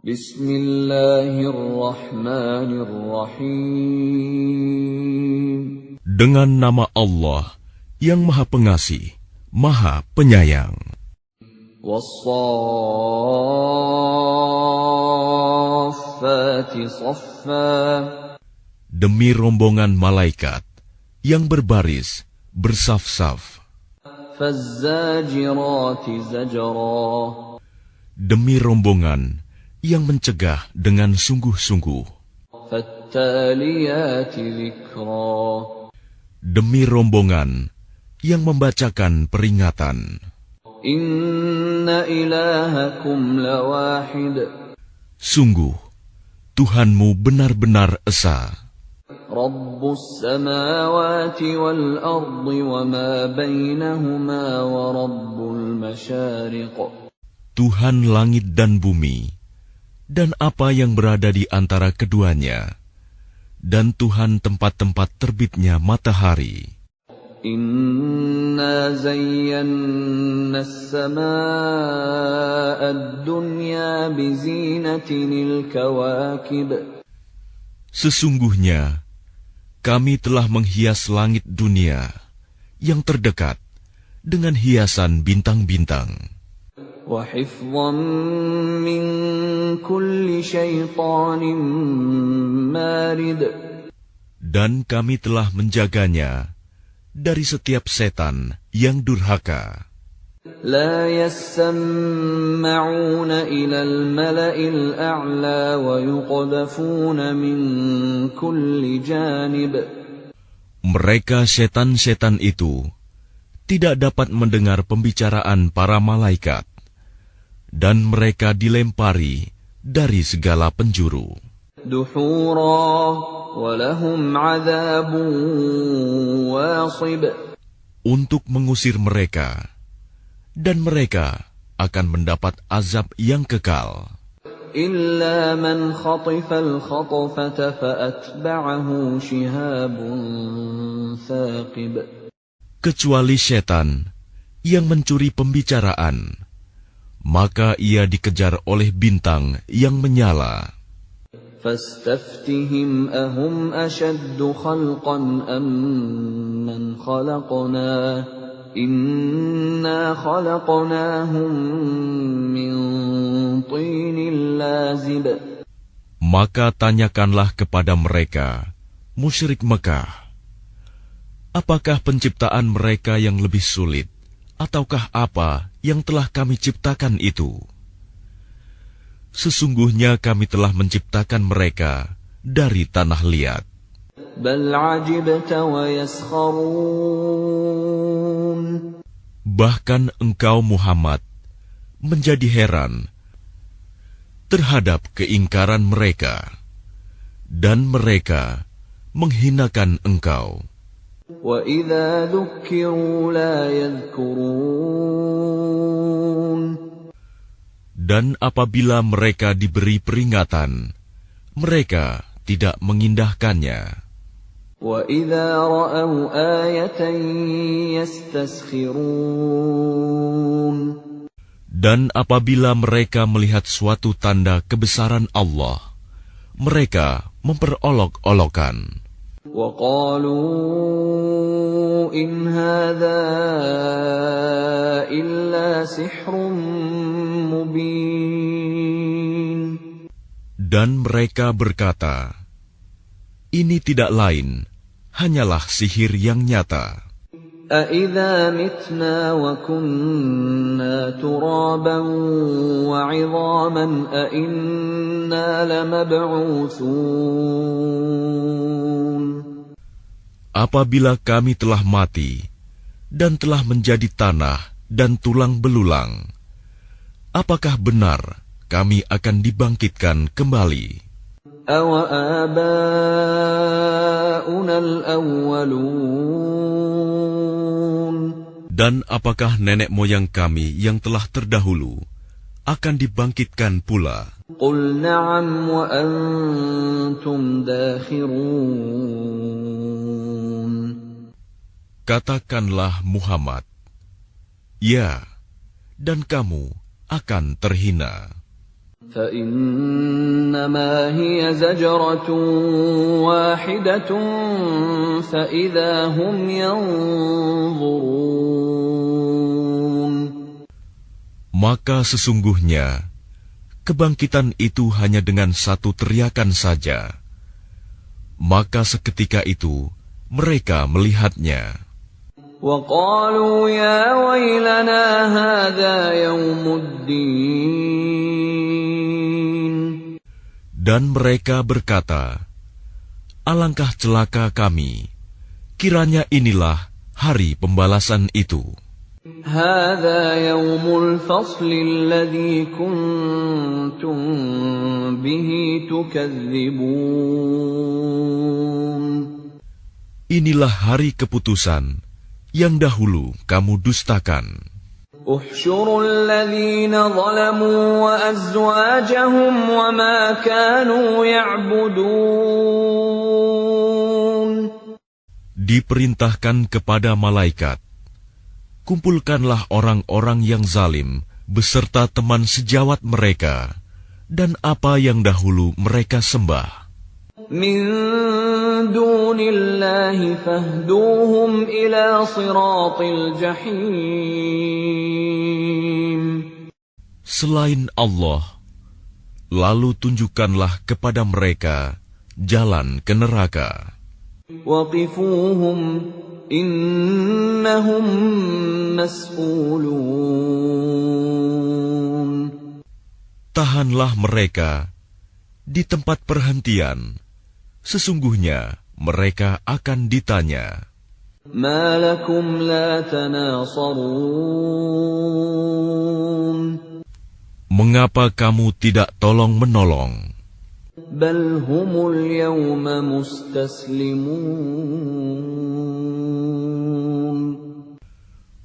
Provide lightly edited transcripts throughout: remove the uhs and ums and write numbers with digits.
Bismillahirrahmanirrahim. Dengan nama Allah yang Maha Pengasih, Maha Penyayang. Was-saffati saffa. Demi rombongan malaikat yang berbaris bersaf-saf. Faz-zajirati zajra. Demi rombongan yang mencegah dengan sungguh-sungguh. Fattaliyati dzikra. Demi rombongan yang membacakan peringatan. Inna ilahakum lawahid. Sungguh, Tuhanmu benar-benar esa. Rabbus samawati wal ardi wa ma bainahuma wa rabbul masyariq. Tuhan langit dan bumi, dan apa yang berada di antara keduanya, dan Tuhan tempat-tempat terbitnya matahari. Inna zayyanna as-samaa'a ad-dunya bizinatinil kawakib. Sesungguhnya, kami telah menghias langit dunia yang terdekat dengan hiasan bintang-bintang. Wa hifdhan min kulli syaitanin marid. Dan kami telah menjaganya dari setiap setan yang durhaka. La yasma'una ila al-mala'il a'la wa yuqdhafuna min kulli janib. Mereka setan-setan itu tidak dapat mendengar pembicaraan para malaikat, dan mereka dilempari dari segala penjuru. Duhura wa lahum 'adzabun wasib. Untuk mengusir mereka, dan mereka akan mendapat azab yang kekal. Illa man khatifal khatfata fa'atba'ahu shihabun thaqib. Kecuali setan yang mencuri pembicaraan, maka ia dikejar oleh bintang yang menyala. Fastaftihim ahum ashaddu khalqan amman khalaqna. Inna khalaqnahum min tinil lazib. Maka tanyakanlah kepada mereka, musyrik Mekah, apakah penciptaan mereka yang lebih sulit, ataukah apa yang telah kami ciptakan itu? Sesungguhnya kami telah menciptakan mereka dari tanah liat. Bal ajibta wa yaskharun. Bahkan engkau Muhammad menjadi heran terhadap keingkaran mereka, dan mereka menghinakan engkau. Wa idza dzukkiru la yadhkurun. Dan apabila mereka diberi peringatan, mereka tidak mengindahkannya. Wa idza ra'aw ayatan yastaskhirun. Dan apabila mereka melihat suatu tanda kebesaran Allah, mereka memperolok-olokan. Wa qalu in hadza illa sihrun mubin. Dan mereka berkata, ini tidak lain, hanyalah sihir yang nyata. أَإِذَا مِتْنَا وَكُنَّا تُرَابًا وَعِظَامًا أَإِنَّا لَمَبْعُوثُونَ. Apabila kami telah mati dan telah menjadi tanah dan tulang belulang, apakah benar kami akan dibangkitkan kembali? أَوَآبَاؤُنَا الْأَوَّلُونَ. Dan apakah nenek moyang kami yang telah terdahulu akan dibangkitkan pula? قُلْ نَعَمْ وَأَنْتُمْ دَاخِرُونَ. Katakanlah Muhammad, ya, dan kamu akan terhina. فإنما هي زجرة واحدة فإذا هم ينظرون. Maka sesungguhnya kebangkitan itu hanya dengan satu teriakan saja. Maka seketika itu mereka melihatnya. وَقَالُوا يَا وَيْلَنَا هَذَا يَوْمُ الدِّينِ. Dan mereka berkata, alangkah celaka kami, kiranya inilah hari pembalasan itu. هَذَا يَوْمُ الْفَصْلِ الَّذِي كُنتُم بِهِ تُكَذِّبُونَ. Inilah hari keputusan yang dahulu kamu dustakan. احشروا الذين ظلموا وأزواجهم وما كانوا يعبدون. Diperintahkan kepada malaikat, kumpulkanlah orang-orang yang zalim beserta teman sejawat mereka dan apa yang dahulu mereka sembah. من دون الله فاهدوهم إلى صراط الجحيم. Selain Allah, lalu tunjukkanlah kepada mereka jalan ke neraka. وقفوهم إنهم مسؤولون. Tahanlah mereka di tempat perhentian. Sesungguhnya mereka akan ditanya. ما لكم لا تناصرون. Mengapa kamu tidak tolong-menolong? بل هم اليوم مستسلمون.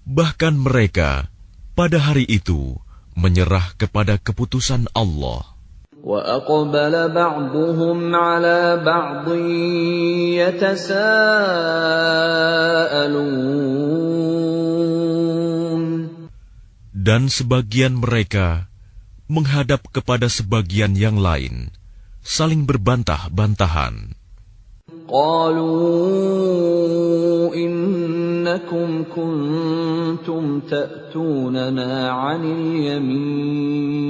Bahkan mereka pada hari itu menyerah kepada keputusan Allah. وَأَقْبَلَ بَعْضُهُمْ عَلَى بَعْضٍ يَتَسَاءَلُونَ. Dan sebagian mereka menghadap kepada sebagian yang lain, saling berbantah-bantahan. قَالُوا إِنَّكُمْ كُنْتُمْ تَأْتُونَنَا عَنِ الْيَمِينِ.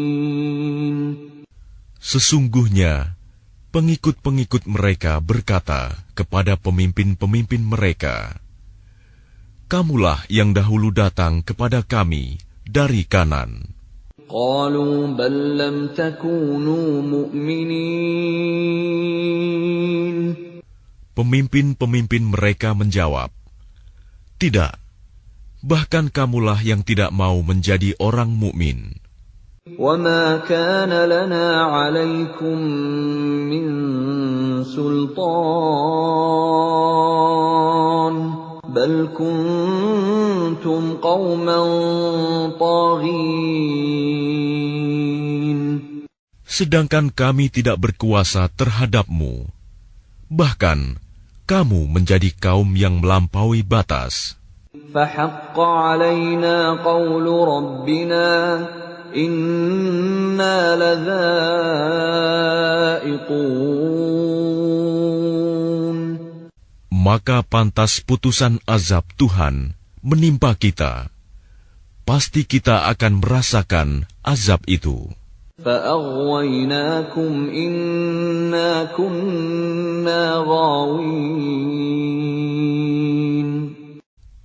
Sesungguhnya, pengikut-pengikut mereka berkata kepada pemimpin-pemimpin mereka, kamulah yang dahulu datang kepada kami dari kanan. قالوا بل لم تكونوا مؤمنين. Pemimpin-pemimpin mereka menjawab, tidak, bahkan kamulah yang tidak mau menjadi orang mukmin. وما كان لنا عليكم من سلطان بل كنتم قوما طاغين. Sedangkan kami tidak berkuasa terhadapmu, bahkan kamu menjadi kaum yang melampaui batas. فحق علينا قول ربنا إنا لذائقون. Maka pantas putusan azab Tuhan menimpa kita. Pasti kita akan merasakan azab itu. فأغويناكم إنا كنا غاوين.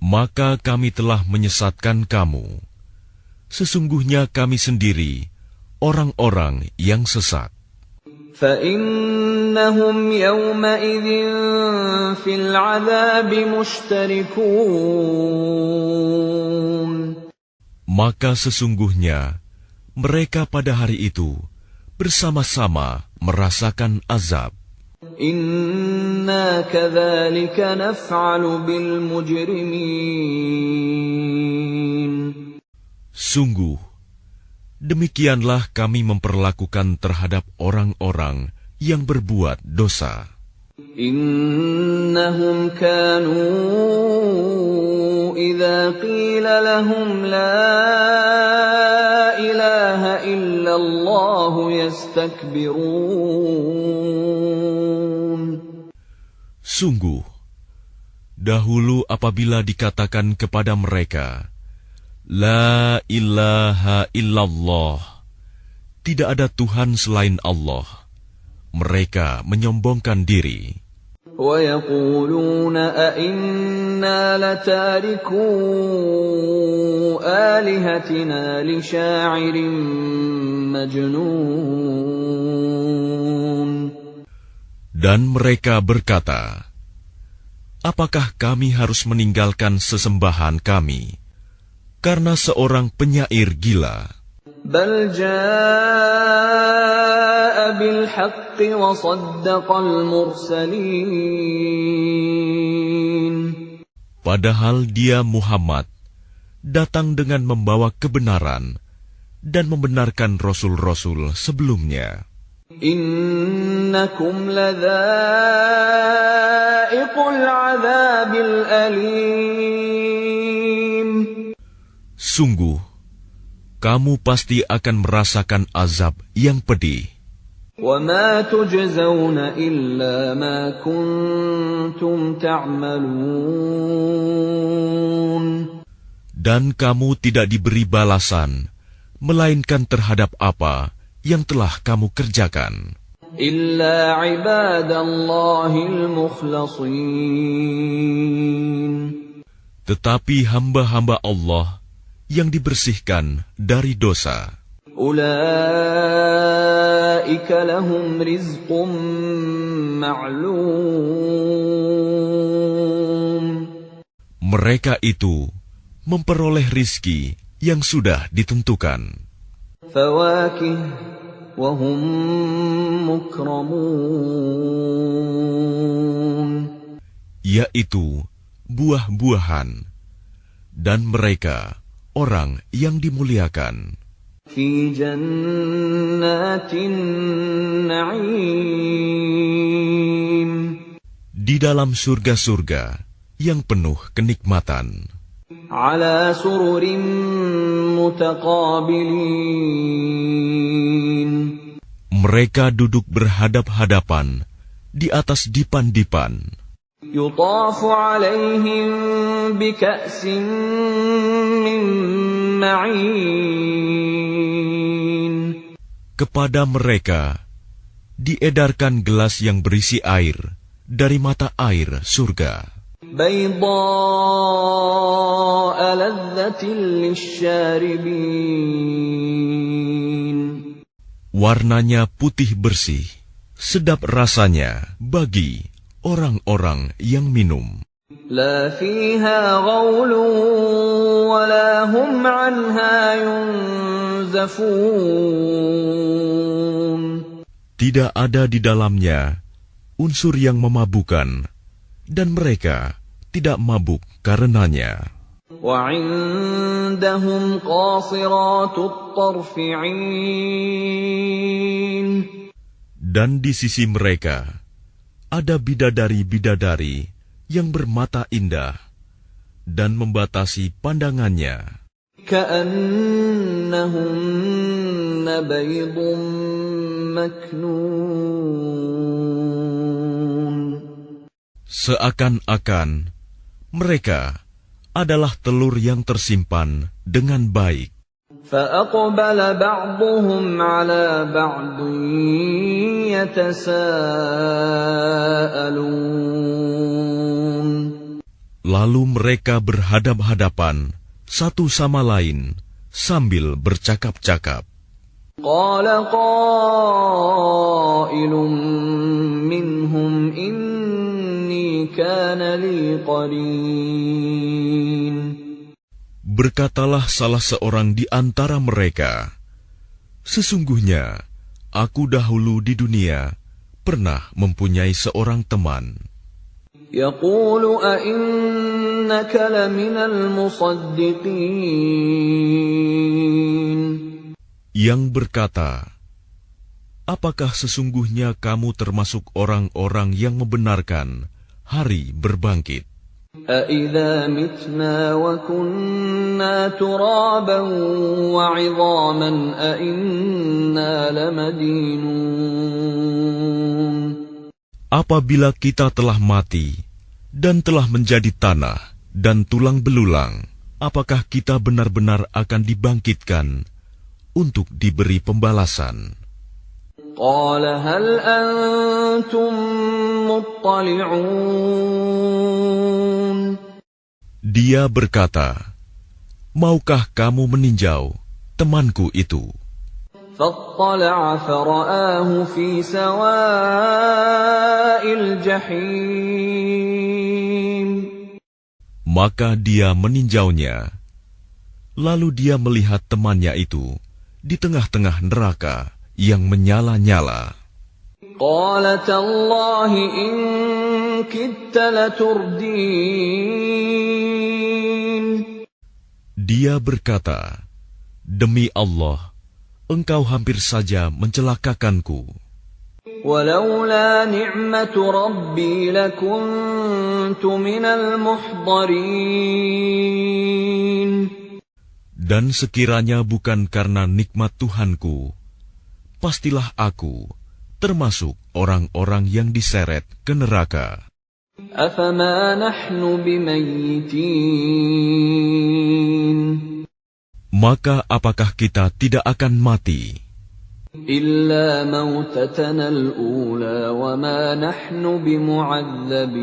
Maka kami telah menyesatkan kamu. Sesungguhnya kami sendiri orang-orang yang sesat. فإنهم يومئذ في العذاب مشتركون. Maka sesungguhnya mereka pada hari itu bersama-sama merasakan azab. إنا كذلك نفعل بالمجرمين. Sungguh, demikianlah kami memperlakukan terhadap orang-orang yang berbuat dosa. إنهم كانوا إذا قيل لهم لا إله إلا الله يستكبرون. Sungguh, dahulu apabila dikatakan kepada mereka, La ilaha illallah, tidak ada Tuhan selain Allah, mereka menyombongkan diri. وَيَقُولُونَ أَإِنَّا لَتَارِكُو آلِهَتِنَا لِشَاعِرٍ مَجْنُونٍ. Dan mereka berkata, apakah kami harus meninggalkan sesembahan kami karena seorang penyair gila? بَلْ جَاءَ بِالْحَقِّ وَصَدَّقَ الْمُرْسَلِينَ. Padahal dia Muhammad datang dengan membawa kebenaran dan membenarkan rasul-rasul sebelumnya. إِنَّكُمْ لَذَائِقُو الْعَذَابِ الْأَلِيمِ. Sungguh, kamu pasti akan merasakan azab yang pedih. وَمَا تُجْزَوْنَ إِلَّا مَا كُنتُمْ تَعْمَلُونَ. Dan kamu tidak diberi balasan, melainkan terhadap apa yang telah kamu kerjakan. إِلَّا عِبَادَ اللَّهِ الْمُخْلَصِينَ. Tetapi hamba-hamba Allah yang dibersihkan dari dosa, أُولَئِكَ لَهُمْ رِزْقٌ مَّعْلُومٌ. mereka itu memperoleh rizki yang sudah ditentukan, فَوَاكِهُ وَهُم مُّكْرَمُونَ. yaitu buah-buahan, dan mereka orang yang dimuliakan فِي جَنَّاتِ النَّعِيمِ. di dalam surga-surga yang penuh kenikmatan. عَلَى سُرُرٍ مُتَقَابِلِينَ. Mereka duduk berhadap-hadapan di atas dipan-dipan. يُطَافُ عَلَيْهِم بِكَأْسٍ مِّن مَّعِينٍ. Kepada mereka diedarkan gelas yang berisi air dari mata air surga, بَيْضَاءَ لَذَّةٍ لِّلشَّارِبِينَ. warnanya putih bersih, sedap rasanya bagi orang-orang yang minum. لَا فِيهَا غَوْلٌ وَلَا هُمْ عَنْهَا يُنزَفُونَ. Tidak ada di dalamnya unsur yang memabukkan, dan mereka tidak mabuk karenanya. وَعِندَهُمْ قَاصِرَاتُ الطَّرْفِ عِينٌ. Dan di sisi mereka ada bidadari-bidadari yang bermata indah dan membatasi pandangannya. كَأَنَّهُنَّ بَيْضٌ مَّكْنُونٌ. Seakan-akan mereka adalah telur yang tersimpan dengan baik. فَأَقْبَلَ بَعْضُهُمْ عَلَى بَعْضٍ يَتَسَاءَلُونَ. Lalu mereka berhadap-hadapan satu sama lain sambil bercakap-cakap. قَالَ قَائِلٌ مِّنْهُمْ إِنِّي كَانَ لِي قَرِينٌ. Berkatalah salah seorang di antara mereka, sesungguhnya aku dahulu di dunia pernah mempunyai seorang teman. يَقُولُ أَإِنَّكَ لَمِنَ الْمُصَدِّقِينَ. Yang berkata, apakah sesungguhnya kamu termasuk orang-orang yang membenarkan hari berbangkit? أَإِذَا مِتْنَا وَكُنَّا تُرَابًا وَعِظَامًا أَإِنَّا لَمَدِينُونَ. Apabila kita telah mati dan telah menjadi tanah dan tulang belulang, apakah kita benar-benar akan dibangkitkan untuk diberi pembalasan? قَالَ هَلْ أَنْتُمْ مُطَّلِعُونَ. Dia berkata, maukah kamu meninjau temanku itu? فَاطَّلَعَ فَرَآهُ فِي سَوَاءِ الْجَحِيمِ. Maka dia meninjaunya. Lalu dia melihat temannya itu di tengah-tengah neraka yang menyala-nyala. قَالَ تَاللَّهِ إِن كِدتَّ لَتُرْدِينِ. Dia berkata, demi Allah, engkau hampir saja mencelakakanku. وَلَوْلَا نِعْمَةُ رَبِّي لَكُنْتُ مِنَ الْمُحْضَرِينَ. Dan sekiranya bukan karena nikmat Tuhanku, pastilah aku termasuk orang-orang yang diseret ke neraka. أَفَمَا نَحْنُ بِمَيِّتِينَ. Maka apakah kita tidak akan mati? إِلَّا مَوْتَتَنَا الْأُولَى وَمَا نَحْنُ بِمُعَذَّبِينَ.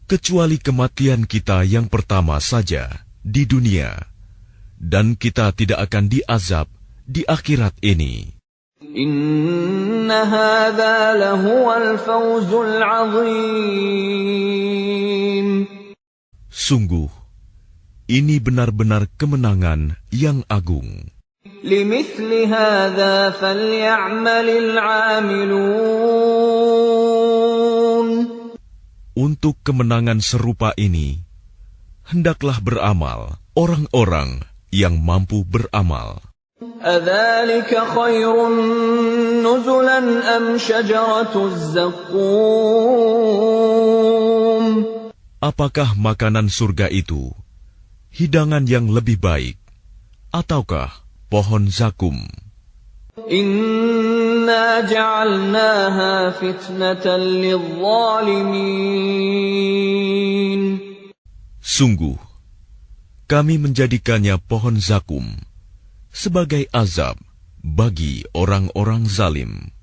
Kecuali kematian kita yang pertama saja di dunia, dan kita tidak akan diazab di akhirat ini. إِنَّ هَذَا لَهُوَ الْفَوْزُ الْعَظِيمُ. Sungguh, ini benar-benar kemenangan yang agung. لِمِثْلِ هَذَا فَلْيَعْمَلِ الْعَامِلُونَ. Untuk kemenangan serupa ini, hendaklah beramal orang-orang yang mampu beramal. أَذَلِكَ خَيْرٌ نُزُلًا أَمْ شَجَرَةُ الزَّقُّومِ. Apakah makanan surga itu hidangan yang lebih baik, ataukah pohon zakum? إِنَّا جَعَلْنَاهَا فِتْنَةً لِلظَّالِمِينَ. Sungguh, kami menjadikannya pohon zakum sebagai azab bagi orang-orang zalim.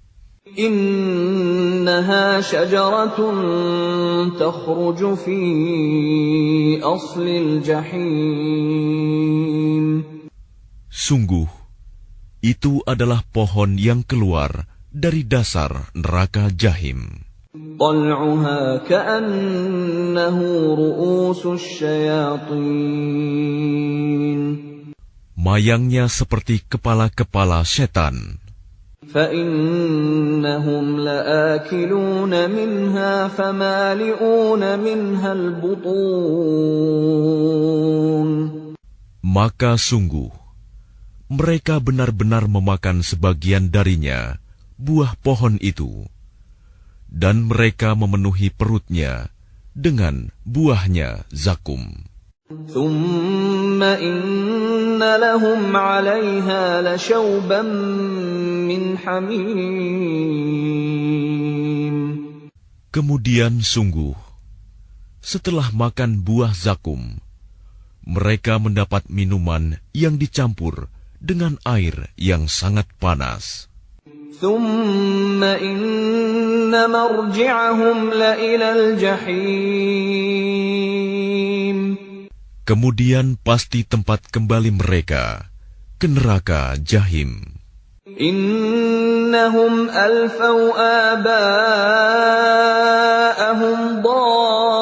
إِنَّهَا شَجَرَةٌ تَخْرُجُ فِي أَصْلِ الْجَحِيمِ. Sungguh, itu adalah pohon yang keluar dari dasar neraka Jahim. طَلْعُهَا كَأَنَّهُ رُءُوسُ الشَّيَاطِينِ. Mayangnya seperti kepala-kepala setan. فَإِنَّهُمْ لَآكِلُونَ مِنْهَا فَمَالِئُونَ مِنْهَا الْبُطُونَ. Maka sungguh, mereka benar-benar memakan sebagian darinya, buah pohon itu, dan mereka memenuhi perutnya dengan buahnya zakum. ثُمَّ إِنَّ لَهُمْ عَلَيْهَا لَشَوْبًا مِّنْ حَمِيمٍ. Kemudian sungguh, setelah makan buah zakum, mereka mendapat minuman yang dicampur dengan air yang sangat panas. ثُمَّ إِنَّ مَرْجِعَهُمْ لَإِلَى الْجَحِيمِ. Kemudian pasti tempat kembali mereka ke neraka Jahim. إِنَّهُمْ أَلْفَوْا آبَاءَهُمْ ضَالِّينَ.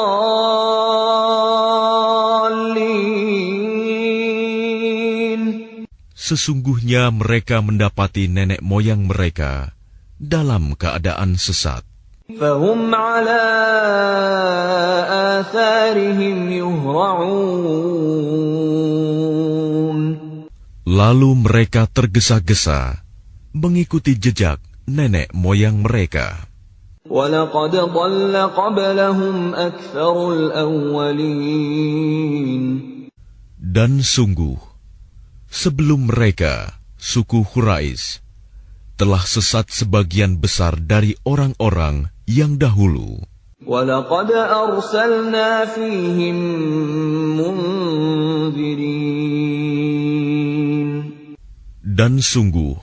Sesungguhnya mereka mendapati nenek moyang mereka dalam keadaan sesat. فَهُمْ عَلَى آثَارِهِمْ يُهْرَعُونَ. Lalu mereka tergesa-gesa mengikuti jejak nenek moyang mereka. وَلَقَدْ ضَلَّ قَبْلَهُمْ أَكْثَرُ الْأَوَّلِينَ. Dan sungguh, sebelum mereka, suku Quraisy, telah sesat sebagian besar dari orang-orang yang dahulu. وَلَقَدْ أَرْسَلْنَا فِيهِم مُنذِرِينَ. Dan sungguh,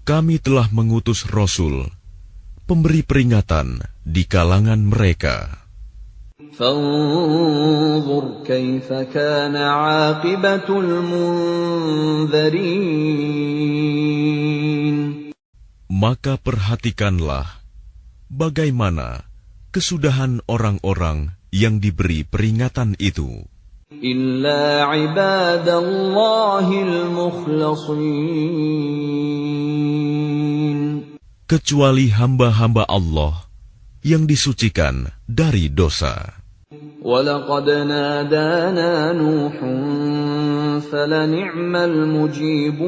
kami telah mengutus Rasul, pemberi peringatan di kalangan mereka. فَانظُرْ كَيْفَ كَانَ عَاقِبَةُ الْمُنذَرِينَ. Maka perhatikanlah bagaimana kesudahan orang-orang yang diberi peringatan itu. إِلَّا عِبَادَ اللَّهِ الْمُخْلَصِينَ. Kecuali hamba-hamba Allah yang disucikan dari dosa. وَلَقَدْ نَادَانَا نُوحٌ فَلَنِعْمَ الْمُجِيبُونَ.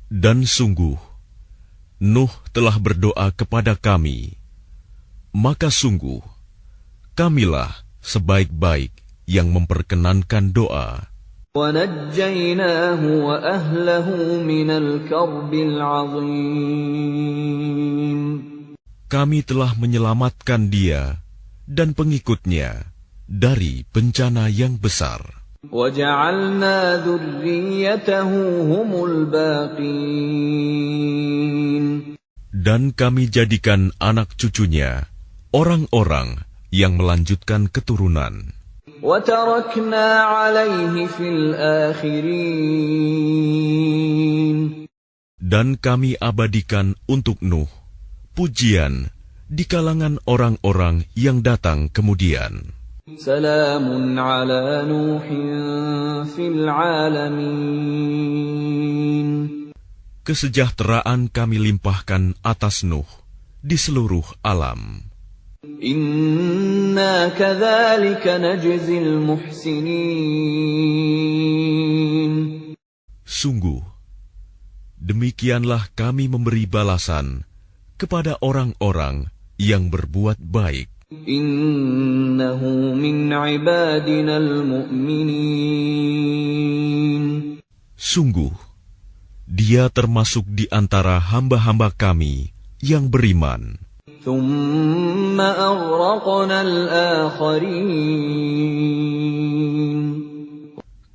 Dan sungguh, Nuh telah berdoa kepada kami, maka sungguh, kamilah sebaik-baik yang memperkenankan doa. وَنَجَّيْنَاهُ وَأَهْلَهُ مِنَ الْكَرْبِ الْعَظِيمِ. Kami telah menyelamatkan dia dan pengikutnya dari bencana yang besar. وَجَعَلْنَا ذُرِّيَّتَهُ هُمُ الْبَاقِينَ. Dan kami jadikan anak cucunya orang-orang yang melanjutkan keturunan. وَتَرَكْنَا عَلَيْهِ فِي الْآخِرِينَ. Dan kami abadikan untuk Nuh pujian di kalangan orang-orang yang datang kemudian. سَلَامٌ عَلَى نُوحٍ فِي الْعَالَمِينَ. Kesejahteraan kami limpahkan atas Nuh di seluruh alam. إِنَّا كَذَلِكَ نَجْزِي الْمُحْسِنِينَ. Sungguh, demikianlah kami memberi balasan kepada orang-orang yang berbuat baik. إِنَّهُ مِنْ عِبَادِنَا الْمُؤْمِنِينَ. Sungguh, dia termasuk di antara hamba-hamba kami yang beriman. ثُمَّ أَغْرَقْنَا الْآخَرِينَ.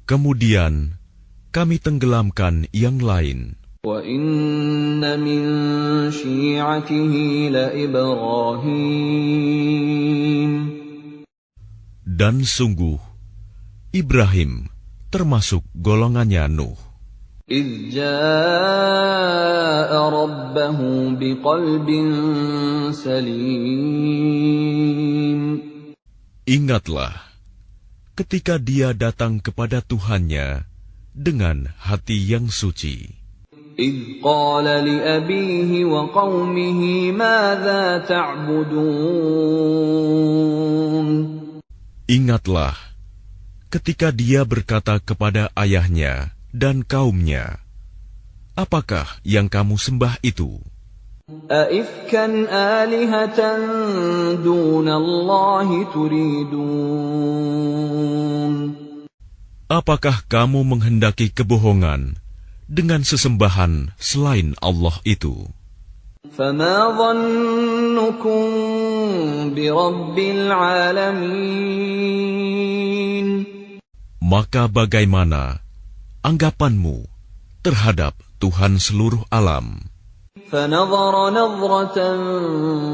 Kemudian, kami tenggelamkan yang lain. وَإِنَّ مِنْ شِيعَتِهِ لَإِبْرَاهِيمَ. Dan sungguh, Ibrahim termasuk golongannya Nuh. إِذْ جَاءَ رَبَّهُ بِقَلْبٍ سَلِيمٍ. Ingatlah, ketika dia datang kepada Tuhannya dengan hati yang suci. إِذْ قَالَ لِأَبِيهِ وَقَوْمِهِ مَاذَا تَعْبُدُونَ. Ingatlah, ketika dia berkata kepada ayahnya dan kaumnya, apakah yang kamu sembah itu? أَئِفْكًا آلِهَةً دُونَ اللَّهِ تُرِيدُونَ. Apakah kamu menghendaki kebohongan dengan sesembahan selain Allah itu? فَمَا ظَنُّكُمْ بِرَبِّ الْعَالَمِينَ. Maka bagaimana anggapanmu terhadap Tuhan seluruh alam? فَنَظَرَ نَظْرَةً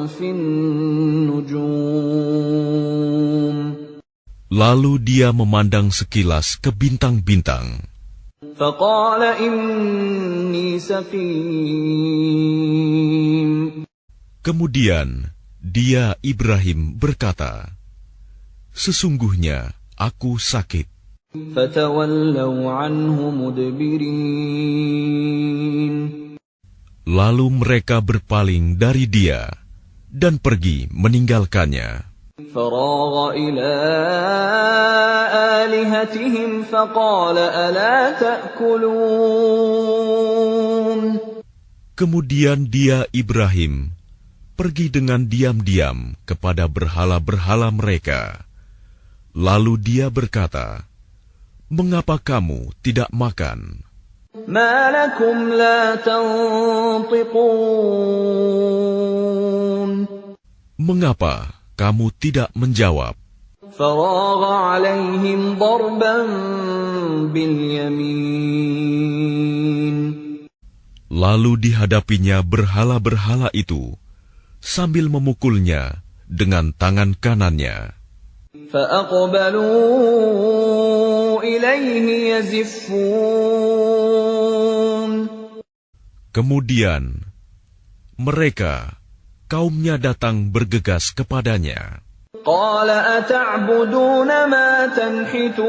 فِي النُّجُومِ. Lalu dia memandang sekilas ke bintang-bintang. فَقَالَ إِنِّي سَقِيمٌ. Kemudian dia Ibrahim berkata, sesungguhnya aku sakit. فَتَوَلَّوْا عَنْهُ مُدْبِرِينَ. Lalu mereka berpaling dari dia dan pergi meninggalkannya. فَرَاغَ إِلَىٰ آلِهَتِهِمْ فَقَالَ أَلَا تَأْكُلُونَ. Kemudian dia Ibrahim pergi dengan diam-diam kepada berhala-berhala mereka. Lalu dia berkata, "Mengapa kamu tidak makan?" ما لكم لا تنطقون Mengapa kamu tidak menjawab? فراغ عليهم ضربا باليمين Lalu dihadapinya berhala-berhala itu sambil memukulnya dengan tangan kanannya. فأقبلوا إليه يزفون Kemudian mereka, kaumnya datang bergegas kepadanya. قال أتعبدون ما تنحتون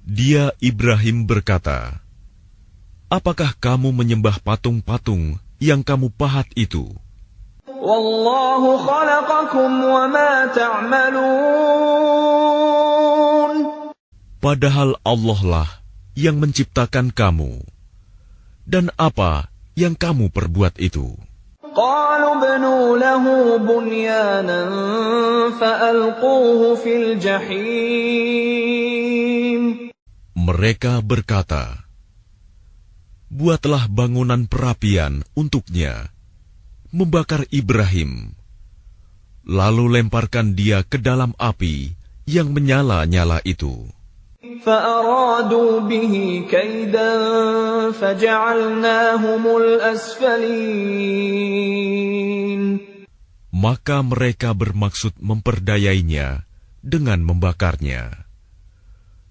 Dia Ibrahim berkata, "Apakah kamu menyembah patung-patung yang kamu pahat itu? والله خلقكم وما تعملون Padahal Allah lah yang menciptakan kamu. Dan apa yang kamu perbuat itu?" قالوا ابنوا له بنيانا فألقوه في الجحيم Mereka berkata, "Buatlah bangunan perapian untuknya, membakar Ibrahim, lalu lemparkan dia ke dalam api yang menyala-nyala itu." فأرادوا به كيدا فجعلناهم الأسفلين Maka mereka bermaksud memperdayainya dengan membakarnya.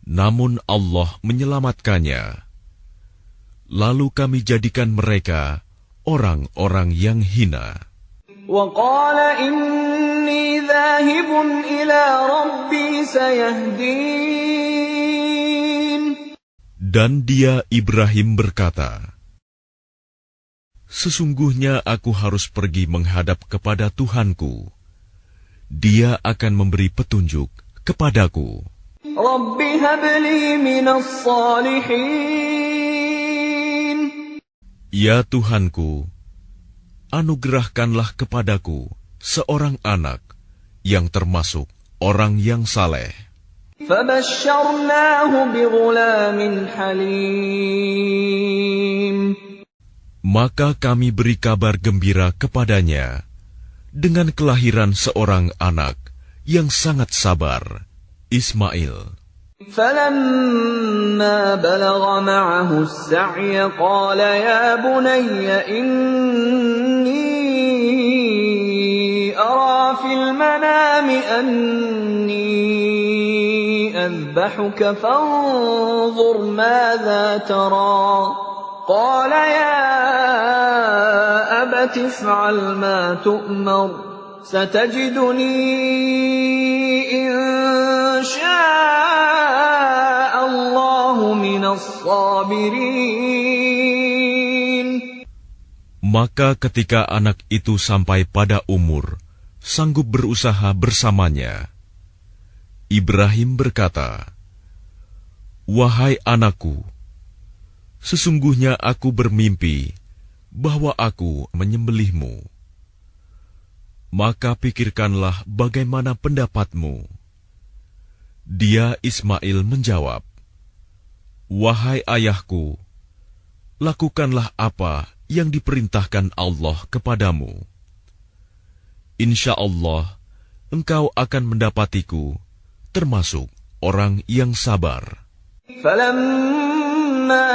Namun Allah menyelamatkannya. Lalu kami jadikan mereka orang-orang yang hina. وقال إني ذاهب إلى ربي سيهدين Dan dia Ibrahim berkata, "Sesungguhnya aku harus pergi menghadap kepada Tuhanku. Dia akan memberi petunjuk kepadaku." رب هب لي من الصالحين Ya Tuhanku, anugerahkanlah kepadaku seorang anak yang termasuk orang yang saleh. فبشرناه بغلام حليم Maka kami beri kabar gembira kepadanya dengan kelahiran seorang anak yang sangat sabar, Ismail. فلما بلغ معه السعي قال يا بني إني أرى في المنام أني أذبحك فانظر ماذا ترى قال يا أبت افعل ما تؤمر ستجدني إن شاء الله من الصابرين. Maka ketika anak itu sampai pada umur sanggup berusaha bersamanya, Ibrahim berkata, "Wahai anakku, sesungguhnya aku bermimpi bahwa aku menyembelihmu. Maka pikirkanlah bagaimana pendapatmu." Dia Ismail menjawab, "Wahai ayahku, lakukanlah apa yang diperintahkan Allah kepadamu. Insya Allah, engkau akan mendapatiku termasuk orang yang sabar." فلما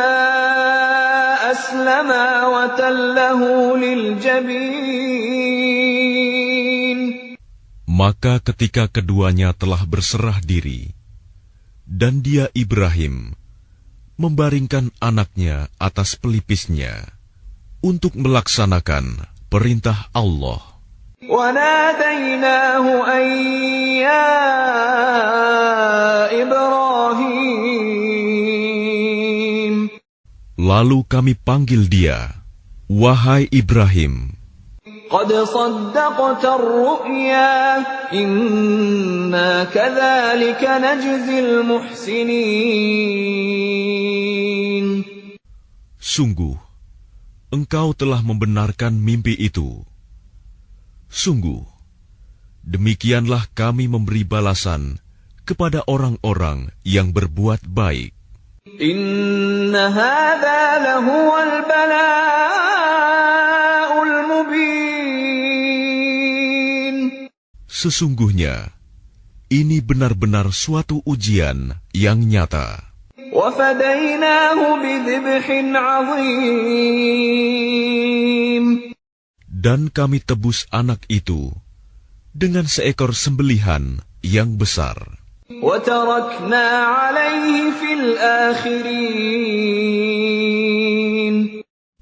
أسلما وتله للجبين Maka ketika keduanya telah berserah diri, dan dia Ibrahim membaringkan anaknya atas pelipisnya untuk melaksanakan perintah Allah. وناديناه أن يا إبراهيم Lalu kami panggil dia, "Wahai Ibrahim, قد صدقت الرؤيا إنا كذلك نجزي المحسنين." Sungguh, engkau telah membenarkan mimpi itu. Sungguh, demikianlah kami memberi balasan kepada orang-orang yang berbuat baik. Inna hadza lahuwal bala'ul mubin. Sesungguhnya, ini benar-benar suatu ujian yang nyata. وَفَدَيْنَاهُ بِذِبْحٍ عَظِيمٍ. Dan kami tebus anak itu dengan seekor sembelihan yang besar. وَتَرَكْنَا عَلَيْهِ فِي الْآخِرِينَ.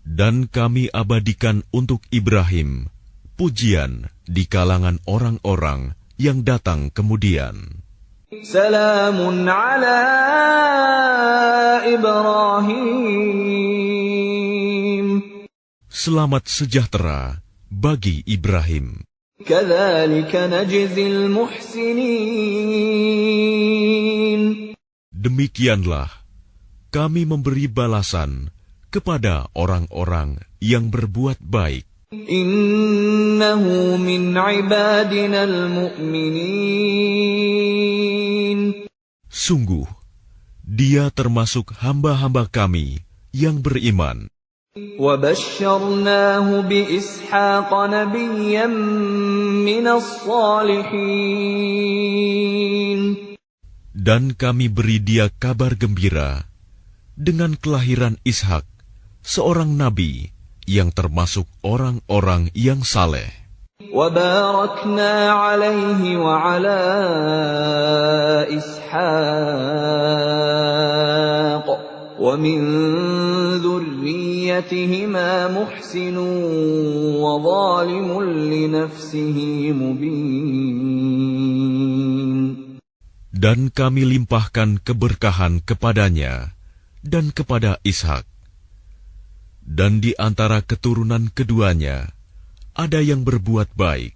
Dan kami abadikan untuk Ibrahim pujian di kalangan orang-orang yang datang kemudian. Salamun ala Ibrahim. Selamat sejahtera bagi Ibrahim. Kadzalika najzil muhsinin. Demikianlah kami memberi balasan kepada orang-orang yang berbuat baik. Innahu min ibadina al-mu'minin. Sungguh, dia termasuk hamba-hamba kami yang beriman. وَبَشَّرْنَاهُ بِإِسْحَاقَ نَبِيًّا مِّنَ الصَّالِحِينَ. Dan kami beri dia kabar gembira dengan kelahiran Ishak, seorang nabi yang termasuk orang-orang yang saleh. وَبَارَكْنَا عَلَيْهِ وَعَلَى إِسْحَاقَ وَمِنْ ذُرِّيَّتِهِمَا مُحْسِنٌ وَظَالِمٌ لِنَفْسِهِ مُبِينٌ. Dan kami limpahkan keberkahan kepadanya dan kepada Ishak. Dan di antara keturunan keduanya, ada yang berbuat baik,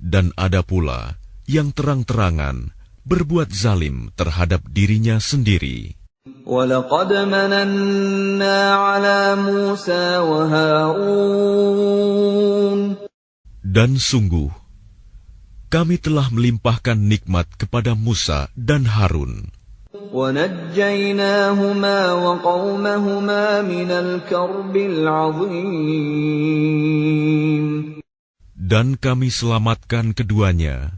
dan ada pula yang terang-terangan berbuat zalim terhadap dirinya sendiri. وَلَقَدْ مَنَنَّا عَلَى مُوسَى وَهَارُونَ. Dan sungguh, kami telah melimpahkan nikmat kepada Musa dan Harun. وَنَجَّيْنَاهُمَا وَقَوْمَهُمَا مِنَ الْكَرْبِ الْعَظِيمِ. Dan kami selamatkan keduanya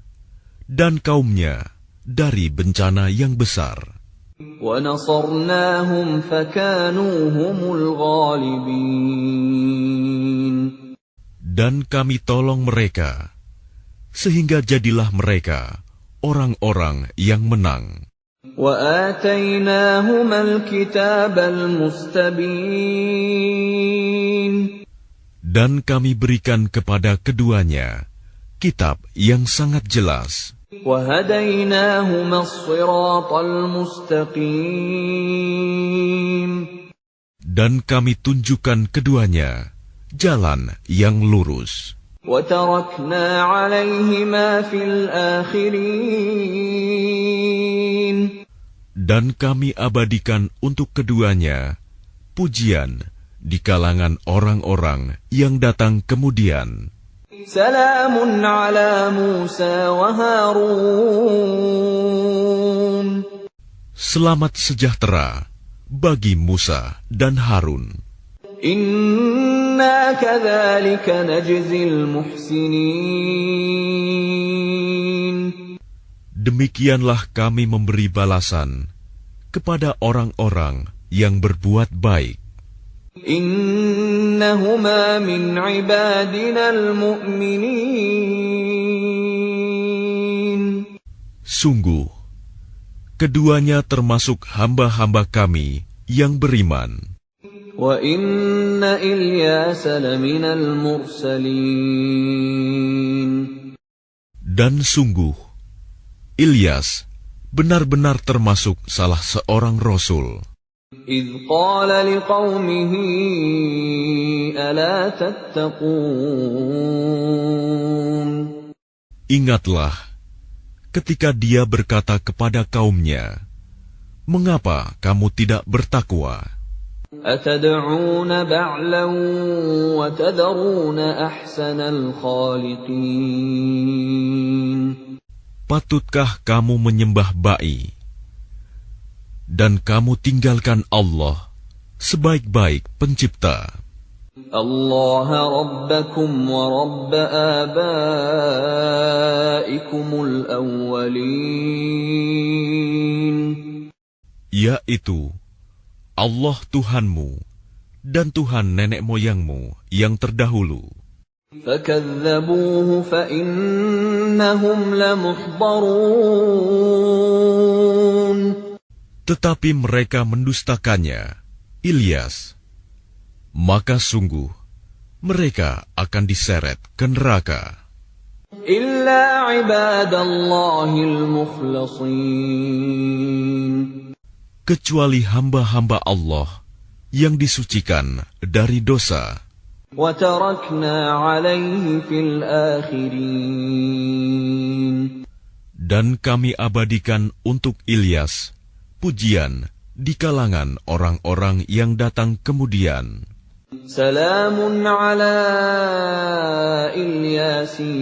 dan kaumnya dari bencana yang besar. وَنَصَرْنَاهُمْ فَكَانُوا هُمُ الْغَالِبِينَ. Dan kami tolong mereka, sehingga jadilah mereka orang-orang yang menang. وَآتَيْنَاهُمَا الْكِتَابَ الْمُسْتَبِينَ. Dan kami berikan kepada keduanya kitab yang sangat jelas. وَهَدَيْنَاهُمَا الصِّرَاطَ الْمُسْتَقِيمَ. Dan kami tunjukkan keduanya jalan yang lurus. وَتَرَكْنَا عَلَيْهِمَا فِي الْآخِرِينَ. Dan kami abadikan untuk keduanya pujian di kalangan orang-orang yang datang kemudian. Salamun ala Musa wa Harun. Selamat sejahtera bagi Musa dan Harun. Inna kadzalika najzil muhsinin. Demikianlah kami memberi balasan kepada orang-orang yang berbuat baik. Innahuma min ibadina al-mu'minin. Sungguh, keduanya termasuk hamba-hamba kami yang beriman. Wa inna Ilyasa laminal mursalin. Dan sungguh, Ilyas benar-benar termasuk salah seorang rasul. إذ قال لقومه ألا تتقون. Ingatlah ketika dia berkata kepada kaumnya, "Mengapa kamu tidak bertakwa?" أتدعون بعلا وتذرون أحسن الخالقين. Patutkah kamu menyembah ba'i, dan kamu tinggalkan Allah, sebaik-baik pencipta? Allah Rabbakum wa Rabb abaikumul awwalin. Yaitu Allah Tuhanmu dan Tuhan nenek moyangmu yang terdahulu. فَكَذَّبُوهُ فَإِنَّهُمْ لَمُحْضَرُونَ. Tetapi mereka mendustakannya, Ilyas. Maka sungguh, mereka akan diseret ke neraka. إِلَّا عِبَادَ اللَّهِ الْمُخْلَصِينَ. Kecuali hamba-hamba Allah yang disucikan dari dosa. وَتَرَكْنَا عَلَيْهِ فِي الْآخِرِينَ. Dan kami abadikan untuk Ilyas pujian di kalangan orang-orang yang datang kemudian. Salamun ala Ilyasin.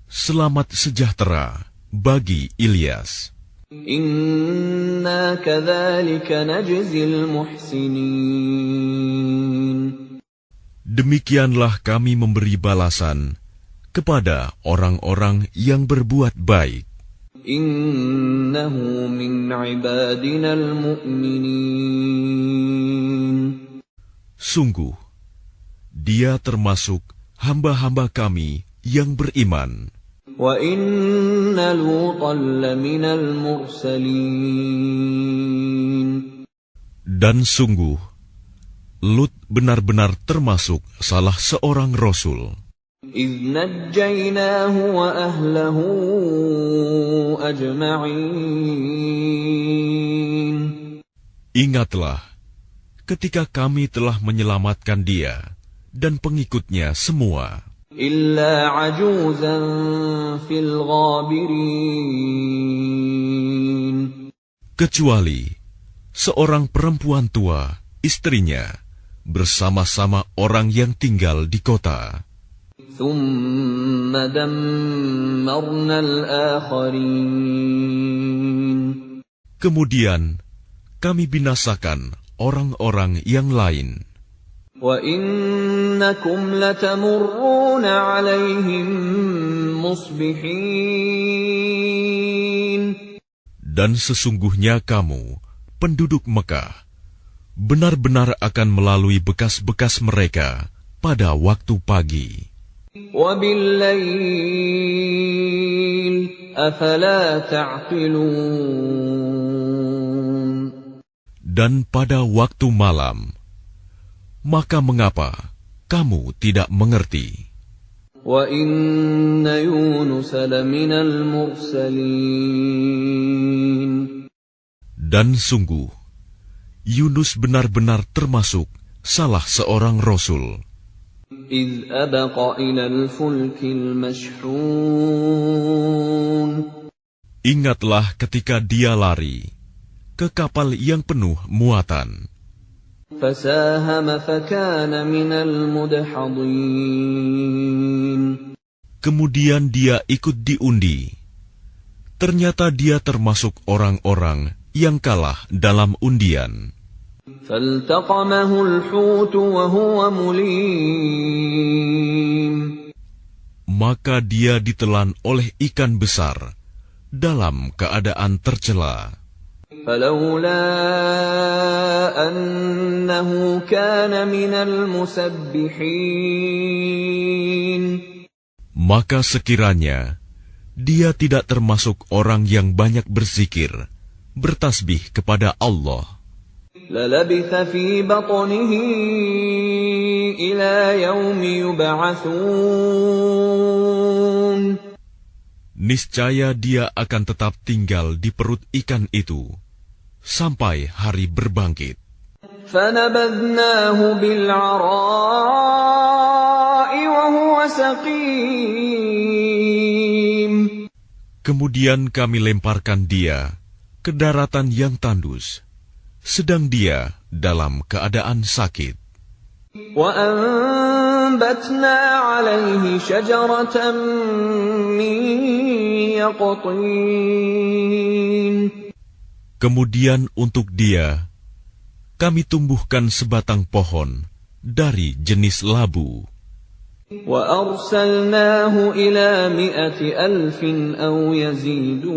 Selamat sejahtera bagi Ilyas. Inna kadzalika najzil muhsinin. Demikianlah kami memberi balasan kepada orang-orang yang berbuat baik. Innahu min ibadinal mu'minin. Sungguh, dia termasuk hamba-hamba kami yang beriman. Wa inna Lutan laminal mursalin. Dan sungguh, Lut benar-benar termasuk salah seorang rasul. إِذْ نَجَّيْنَاهُ وَأَهْلَهُ أَجْمَعِينَ. Ingatlah, ketika kami telah menyelamatkan dia dan pengikutnya semua. إِلَّا عَجُوزًا فِي الْغَابِرِينَ. Kecuali seorang perempuan tua, istrinya, bersama-sama orang yang tinggal di kota. ثُمَّ دَمَّرْنَا الْآخَرِينَ. Kemudian kami binasakan orang-orang yang lain. وَإِنَّكُمْ لَتَمُرُّونَ عَلَيْهِمْ مُصْبِحِينَ. Dan sesungguhnya kamu, penduduk Mekah, benar-benar akan melalui bekas-bekas mereka pada waktu pagi. وَبِاللَّيْلِ أَفَلَا تَعْقِلُونَ. Dan pada waktu malam, maka mengapa kamu tidak mengerti? وَإِنَّ يُونُسَ لَمِنَ الْمُرْسَلِينَ. Dan sungguh, Yunus benar-benar termasuk salah seorang rasul. إِذْ أَبَقَ إِلَى الْفُلْكِ الْمَشْحُونِ. Ingatlah ketika dia lari ke kapal yang penuh muatan. فَسَاهَمَ فَكَانَ مِنَ الْمُدْحَضِينَ. Kemudian dia ikut diundi. Ternyata dia termasuk orang-orang yang kalah dalam undian. فَالْتَقَمَهُ الْحُوتُ وَهُوَ مُلِيمٌ. Maka dia ditelan oleh ikan besar dalam keadaan tercela. فَلَوْلَا أَنَّهُ كَانَ مِنَ الْمُسَبِّحِينَ. Maka sekiranya dia tidak termasuk orang yang banyak berzikir, bertasbih kepada Allah, لَلَبِثَ فِي بَطْنِهِ إِلَى يَوْمِ يُبْعَثُونَ. niscaya dia akan tetap tinggal di perut ikan itu sampai hari berbangkit. فَنَبَذْنَاهُ بِالْعَرَاءِ وَهُوَ سَقِيمٌ. Kemudian kami lemparkan dia ke daratan yang tandus, sedang dia dalam keadaan sakit. وَأَنبَتْنَا عَلَيْهِ شَجَرَةً مِّن يَقْطِينٍ. Kemudian untuk dia, kami tumbuhkan sebatang pohon dari jenis labu. وَأَرْسَلْنَاهُ إِلَى 100,000 أَوْ يَزِيدُونَ.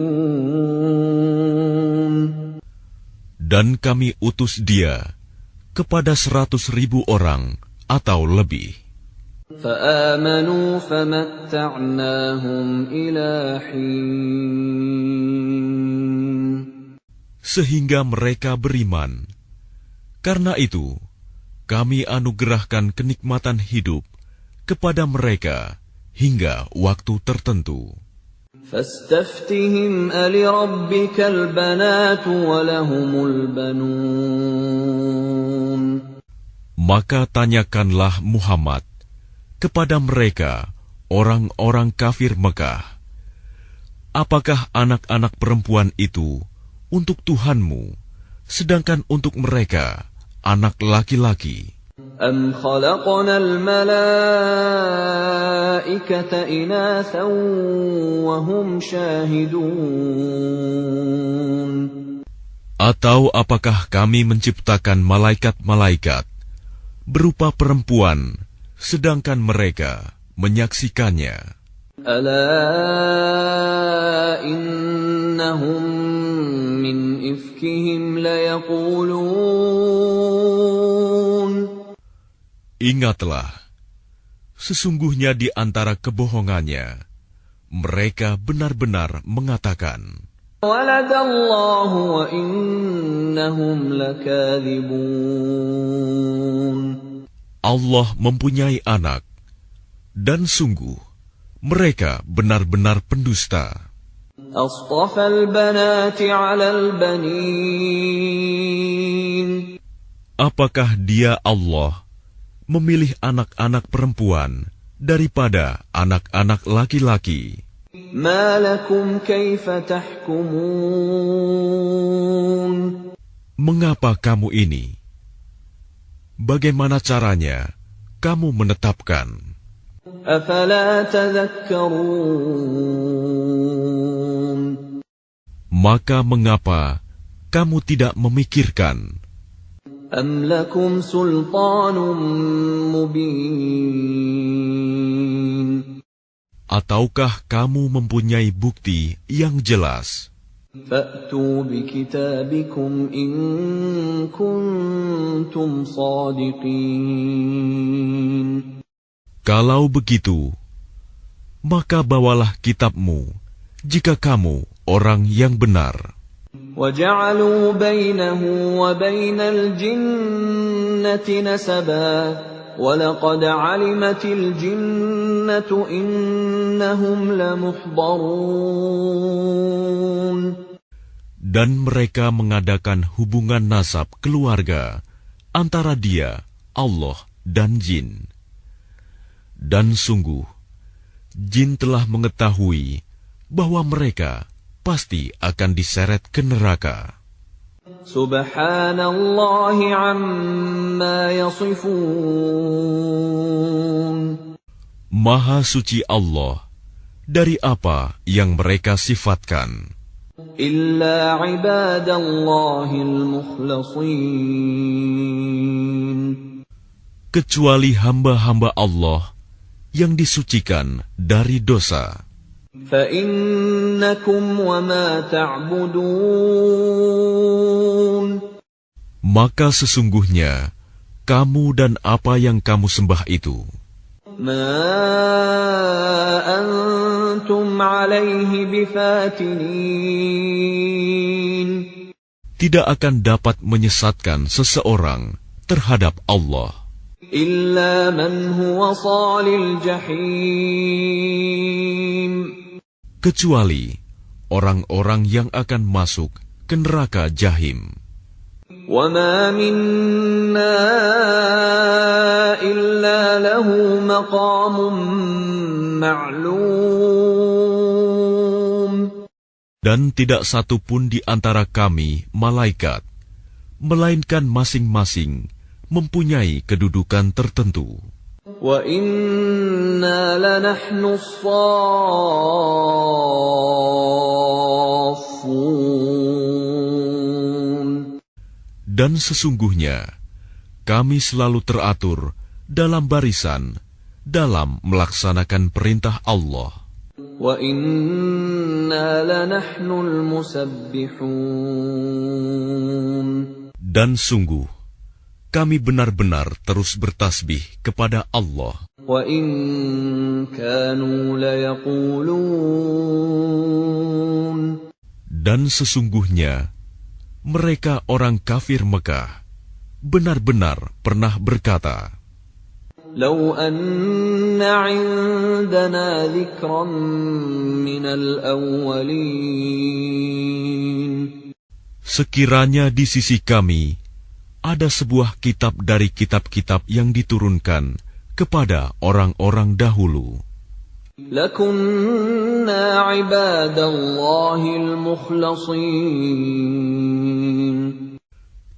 Dan kami utus dia kepada 100,000 orang atau lebih. فَآمَنُوا فَمَتَّعْنَاهُمْ إِلَى حِينٍ. Sehingga mereka beriman. Karena itu, kami anugerahkan kenikmatan hidup kepada mereka hingga waktu tertentu. فَاسْتَفْتِهِمْ أَلِرَبِّكَ الْبَنَاتُ وَلَهُمُ الْبَنُونَ. Maka tanyakanlah Muhammad kepada mereka, orang-orang kafir Mekah, apakah anak-anak perempuan itu untuk Tuhanmu, sedangkan untuk mereka anak laki-laki? أَمْ خَلَقْنَا الْمَلَائِكَةَ إِنَاثًا وَهُمْ شَاهِدُونَ. Atau apakah kami menciptakan malaikat-malaikat berupa perempuan, sedangkan mereka menyaksikannya? أَلَا إِنَّهُمْ مِنْ إِفْكِهِمْ لَيَقُولُونَ. Ingatlah, sesungguhnya di antara kebohongannya, mereka benar-benar mengatakan, وَلَدَ اللَّهُ وَإِنَّهُمْ لَكَاذِبُونَ. Allah mempunyai anak, dan sungguh, mereka benar-benar pendusta. أَصْطَفَى الْبَنَاتِ عَلَى الْبَنِينَ. Apakah dia Allah memilih anak-anak perempuan daripada anak-anak laki-laki? مَا لَكُمْ كَيْفَ تَحْكُمُونَ. Mengapa kamu ini? Bagaimana caranya kamu menetapkan? أَفَلَا تَذَكَّرُونَ. Maka mengapa kamu tidak memikirkan? أَمْ لَكُمْ سُلْطَانٌ مُبِينٌ. Ataukah kamu mempunyai bukti yang jelas? فَأْتُوا بِكِتَابِكُمْ إِن كُنتُمْ صَادِقِينَ. Kalau begitu, maka bawalah kitabmu jika kamu orang yang benar. وَجَعَلُوا بَيْنَهُ وَبَيْنَ الْجِنَّةِ نَسَبًا وَلَقَدْ عَلِمَتِ الْجِنَّةُ إِنَّهُمْ لَمُحْضَرُونَ. Dan mereka mengadakan hubungan nasab keluarga antara dia, Allah, dan jin. Dan sungguh, jin telah mengetahui bahwa mereka pasti akan diseret ke neraka. Subhanallah amma yasifun. Maha suci Allah dari apa yang mereka sifatkan. Illa ibadallahil mukhlasin. Kecuali hamba-hamba Allah yang disucikan dari dosa. فَإِنَّكُمْ وَمَا تَعْبُدُونَ. Maka sesungguhnya kamu dan apa yang kamu sembah itu مَا أَنْتُمْ عَلَيْهِ بِفَاتِنِينَ. tidak akan dapat menyesatkan seseorang terhadap Allah. إِلَّا مَنْ هُوَ صَالِ الْجَحِيمِ. Kecuali orang-orang yang akan masuk ke neraka Jahim. وَمَا مِنَّا إِلَّا لَهُ مَقَامٌ مَعْلُومٌ. Dan tidak satu pun di antara kami, malaikat, melainkan masing-masing mempunyai kedudukan tertentu. وَإِنَّا لَنَحْنُ الصَّافُّونَ Dan sesungguhnya kami selalu teratur dalam barisan dalam melaksanakan perintah Allah. وَإِنَّا لَنَحْنُ الْمُسَبِّحُونَ Dan sungguh kami benar-benar terus bertasbih kepada Allah. وَإِن كَانُوا لَيَقُولُونَ Dan sesungguhnya mereka orang kafir Mekah benar-benar pernah berkata, لَوْ أَنَّ عِندَنَا ذِكْرًا مِّنَ الْأَوَّلِينَ sekiranya di sisi kami ada sebuah kitab dari kitab-kitab yang diturunkan kepada orang-orang dahulu, لَكُنَّا عِبَادَ اللَّهِ الْمُخْلَصِينَ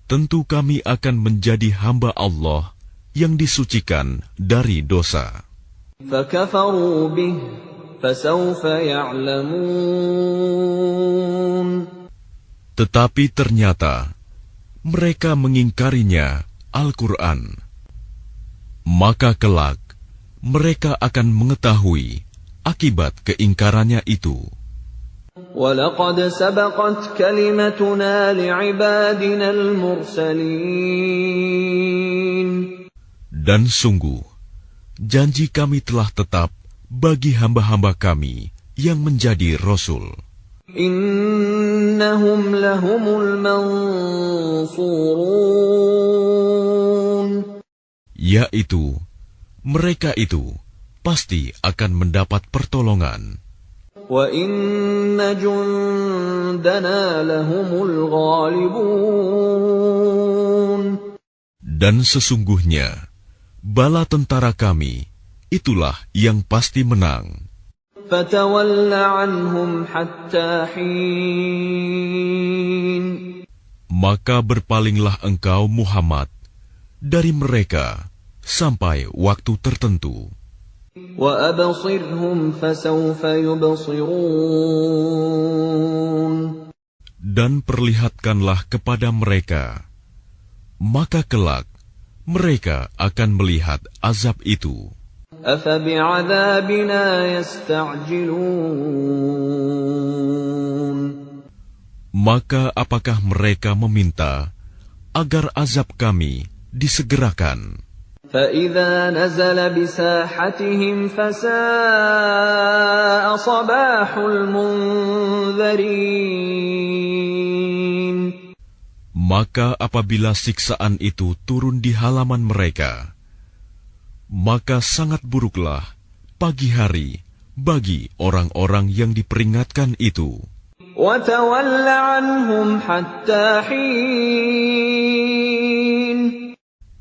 tentu kami akan menjadi hamba Allah yang disucikan dari dosa. فَكَفَرُوا بِهِ فَسَوْفَ يَعْلَمُونَ Tetapi ternyata mereka mengingkarinya Al-Quran. Maka kelak mereka akan mengetahui akibat keingkarannya itu. وَلَقَدْ سَبَقَتْ كَلِمَتُنَا لِعِبَادِنَا الْمُرْسَلِينَ Dan sungguh, janji kami telah tetap bagi hamba-hamba kami yang menjadi Rasul. إِنَّهُمْ لَهُمُ الْمَنْصُورُونَ Yaitu, mereka itu pasti akan mendapat pertolongan. وَإِنَّ جُنْدَنَا لَهُمُ الْغَالِبُونَ Dan sesungguhnya, bala tentara kami, itulah yang pasti menang. فَتَوَلَّ عَنْهُمْ حَتَّى حِينٍ Maka berpalinglah engkau Muhammad dari mereka sampai waktu tertentu. وَأَبْصِرْهُمْ فَسَوْفَ يُبْصِرُونَ Dan perlihatkanlah kepada mereka, maka kelak mereka akan melihat azab itu. أَفَبِعَذَابِنَا يَسْتَعْجِلُونَ Maka apakah mereka meminta agar azab kami disegerakan? فَإِذَا نَزَلَ بِسَاحَتِهِمْ فَسَاءَ صَبَاحُ الْمُنذَرِينَ Maka apabila siksaan itu turun di halaman mereka, maka sangat buruklah pagi hari bagi orang-orang yang diperingatkan itu. وَتَوَلَّ عَنْهُمْ حَتَّى حِينٍ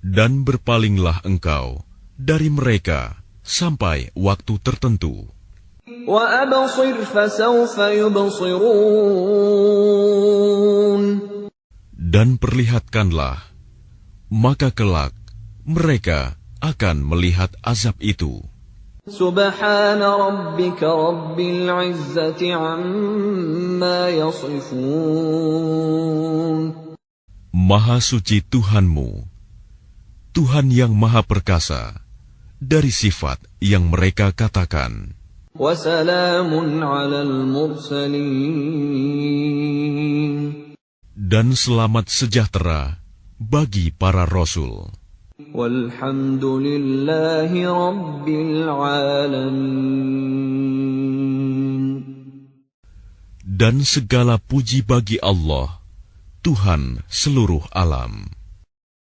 Dan berpalinglah engkau dari mereka sampai waktu tertentu. وَأَبْصِرْ فَسَوْفَ يُبْصِرُونَ Dan perlihatkanlah, maka kelak mereka akan melihat azab itu. سُبْحَانَ رَبِّكَ رَبِّ الْعِزَّةِ عَمَّا يَصِفُونَ Maha suci Tuhanmu, Tuhan yang Maha Perkasa, dari sifat yang mereka katakan. وَسَلَامٌ عَلَى الْمُرْسَلِينَ Dan selamat sejahtera bagi para Rasul. وَالْحَمْدُ لِلَّهِ رَبِّ الْعَالَمِينَ Dan segala puji bagi Allah, Tuhan seluruh alam.